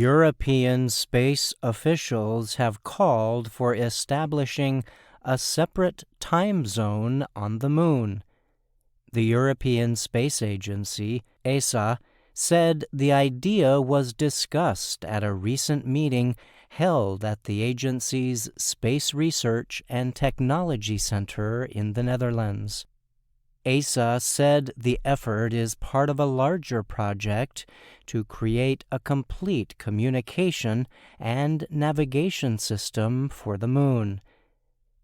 European space officials have called for establishing a separate time zone on the Moon. The European Space Agency, ESA, said the idea was discussed at a recent meeting held at the agency's Space Research and Technology Center in the Netherlands. ESA said the effort is part of a larger project to create a complete communication and navigation system for the Moon.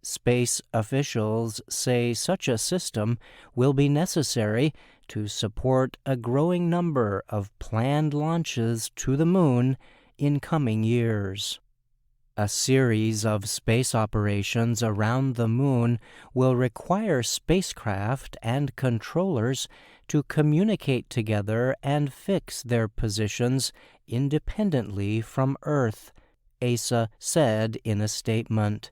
Space officials say such a system will be necessary to support a growing number of planned launches to the Moon in coming years. A series of space operations around the Moon will require spacecraft and controllers to communicate together and fix their positions independently from Earth, ESA said in a statement.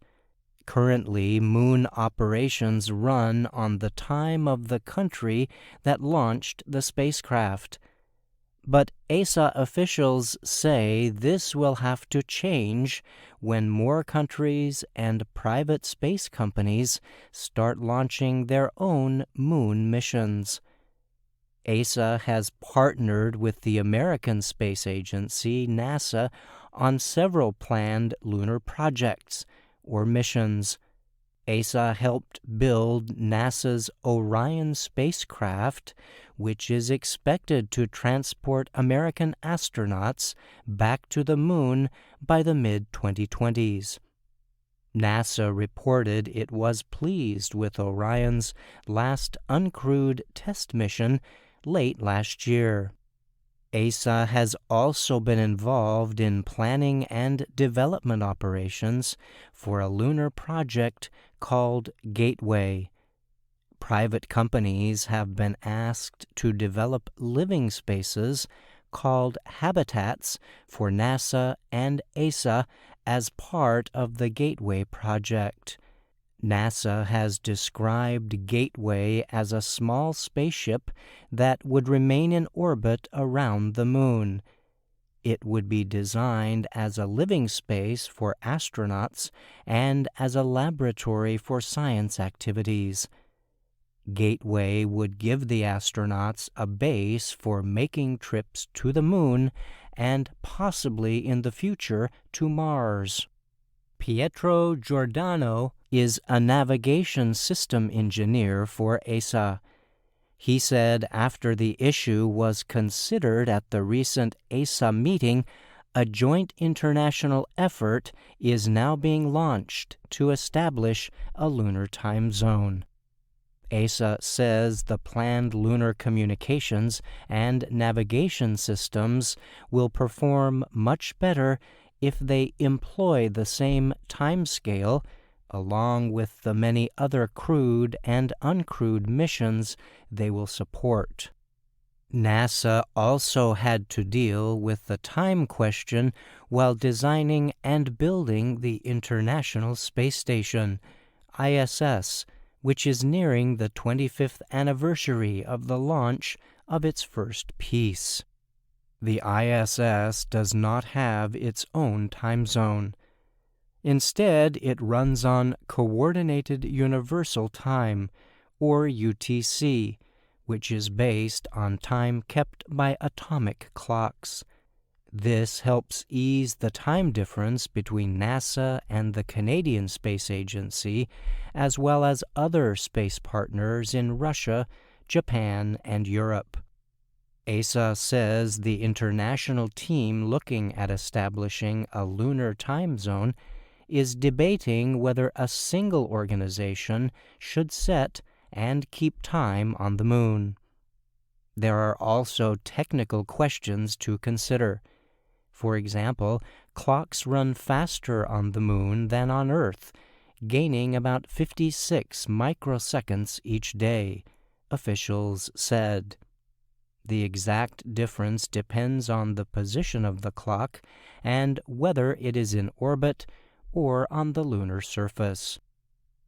Currently, Moon operations run on the time of the country that launched the spacecraft. But ESA officials say this will have to change when more countries and private space companies start launching their own Moon missions. ESA has partnered with the American Space Agency, NASA, on several planned lunar projects or missions. ESA helped build NASA's Orion spacecraft, which is expected to transport American astronauts back to the Moon by the mid-2020s. NASA reported it was pleased with Orion's last uncrewed test mission late last year. ESA has also been involved in planning and development operations for a lunar project called Gateway. Private companies have been asked to develop living spaces called habitats for NASA and ESA as part of the Gateway project. NASA has described Gateway as a small spaceship that would remain in orbit around the Moon. It would be designed as a living space for astronauts and as a laboratory for science activities. Gateway would give the astronauts a base for making trips to the Moon and possibly in the future to Mars. Pietro Giordano is a navigation system engineer for ESA. He said after the issue was considered at the recent ESA meeting, a joint international effort is now being launched to establish a lunar time zone. ESA says the planned lunar communications and navigation systems will perform much better if they employ the same timescale, along with the many other crewed and uncrewed missions they will support. NASA also had to deal with the time question while designing and building the International Space Station, ISS, which is nearing the 25th anniversary of the launch of its first piece. The ISS does not have its own time zone. Instead, it runs on Coordinated Universal Time, or UTC, which is based on time kept by atomic clocks. This helps ease the time difference between NASA and the Canadian Space Agency, as well as other space partners in Russia, Japan, and Europe. ESA says the international team looking at establishing a lunar time zone is debating whether a single organization should set and keep time on the Moon. There are also technical questions to consider. For example, clocks run faster on the Moon than on Earth, gaining about 56 microseconds each day, officials said. The exact difference depends on the position of the clock and whether it is in orbit or on the lunar surface.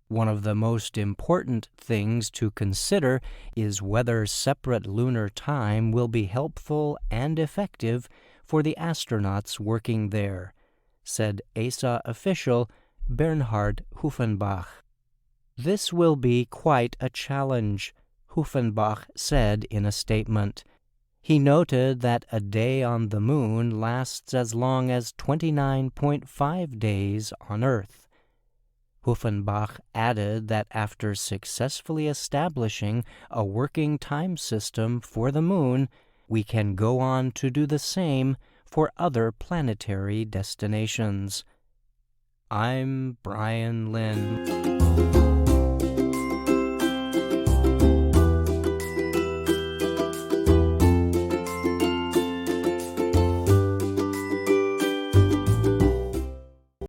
One of the most important things to consider is whether separate lunar time will be helpful and effective for the astronauts working there, said ESA official Bernhard Huffenbach. This will be quite a challenge, Huffenbach said in a statement. He noted that a day on the Moon lasts as long as 29.5 days on Earth. Huffenbach added that after successfully establishing a working time system for the Moon, we can go on to do the same for other planetary destinations. I'm Brian Lynn.